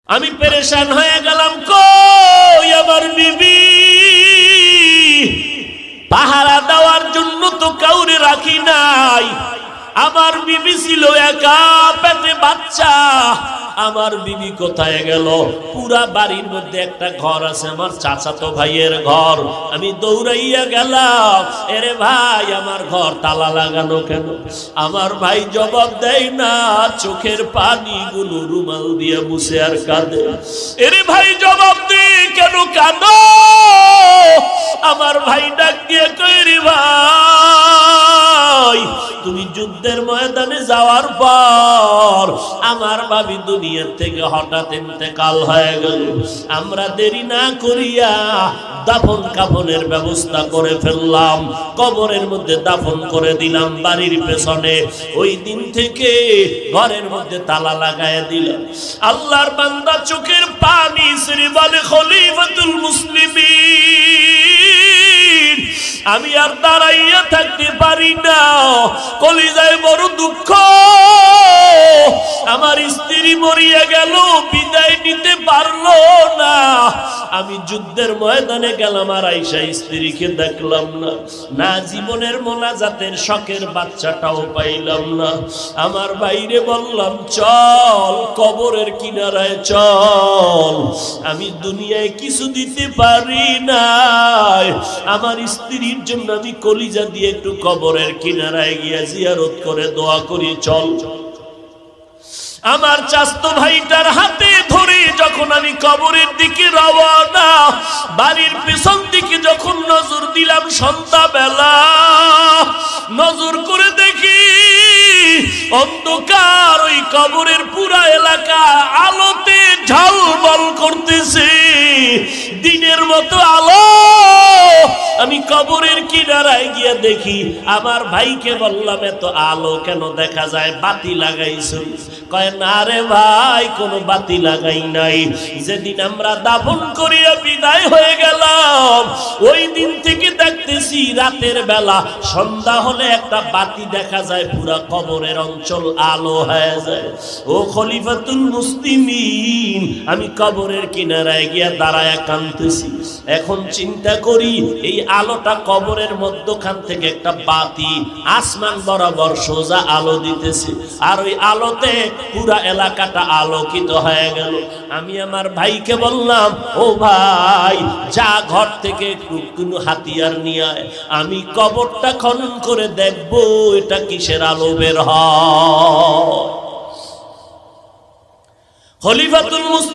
আমি পেরেশান হয়ে গেলাম, কই আমার বিবি? পাহারা দেওয়ার জন্য তো কাউরে রাখি নাই। আমার বিবি ছিল একা, পেটে বাচ্চা। আমার বিবি কোথায় গেল? পুরা বাড়ির মধ্যে একটা ঘর আছে, আমার চাচাতো ভাইয়ের ঘর। আমি দৌড়াইয়া গেলাম, এরে ভাই আমার ঘর তালা লাগানো কেন? আমার ভাই জবাব দেয় না, চোখের পানিগুলো রুমাল দিয়ে মুছে আর কাঁদে। এরে ভাই জবাব দে, কেন কাঁদো? আমার ভাই ডাক দিয়ে কই, রে ভাই তুমি যুদ্ধের ময়দানে যাওয়ার পর আমার ভাবি দুনিয়ার থেকে হঠাৎ ইন্তেকাল হয়ে গেল। আমরা দেরি না করিয়া দাফন কাফনের ব্যবস্থা করে ফেললাম, কবরের মধ্যে দাফন করে দিলাম বাড়ির পেছনে। ওই দিন থেকে ঘরের মধ্যে তালা লাগায় দিলাম। আল্লাহর বান্দা চোখের পানি ছেড়ে বলে, খলিফাতুল মুসলিমিন আমি আর দাঁড়াইয়া থাকতে পারি না, কলিজায় বড় দুঃখ। আমার স্ত্রী মরিয়া গেল, বিদায় নিতে পারলো না। আমি যুদ্ধের ময়দানে গেলাম আর আইসা স্ত্রীকে দেখলাম না, না জীবনের মোনাজাতের শখের বাচ্চাটাও পাইলাম না। আমার বাইরে বললাম, চল কবরের কিনারায় চল। আমি দুনিয়ায় কিছু দিতে পারি না, আমার স্ত্রীর জন্য আমি কলিজা দিয়ে একটু কবরের কিনারায় গিয়া জিয়ারত করে দোয়া করি, চল। আমার চাচতো ভাইটার হাতে ধরে যখন আমি কবরের দিকে রওনা, বাড়ির পেছন দিকে যখন নজর দিলাম সন্ধ্যাবেলা, নজর করে দেখি অন্ধকার, ওই কবরের পুরা এলাকা আলোতে ঝলমল করতেছে, দিনের মতো আলো। আমি কবরের কিনারায় গিয়ে দেখি, আমার ভাইকে বললাম, এত আলো কেন দেখা যায়, বাতি লাগাইছো? কয় না রে ভাই, কোনো বাতি লাগাই নাই। যেদিন আমরা দাফন করিয়া বিদায় হয়ে গেলাম, ওই দিন থেকে দেখতেছি রাতের বেলা সন্ধ্যা হলে একটা বাতি দেখা যায়, পুরা কবরের অঞ্চল আলো হয়ে যায়। ও খলিফাতুল মুসলিমিন, আমি কবরের কিনারায় গিয়া দাঁড়ায় কাঁদতেছি। এখন চিন্তা করি, এই আলোটা কবরের মধ্যখান থেকে একটা বাতি আসমান বরাবর সোজা আলো দিতেছে, আর ওই আলোতে পুরা এলাকাটা আলোকিত হয়ে গেল। আমি আমার ভাইকে বললাম, ও ভাই যা ঘর থেকে কোনো হাতিয়ার নিয়ে আয়, আমি কবরটা খনন করে দেখবো এটা কিসের আলো বের হয়। খলিফাতুল মুসলিমিন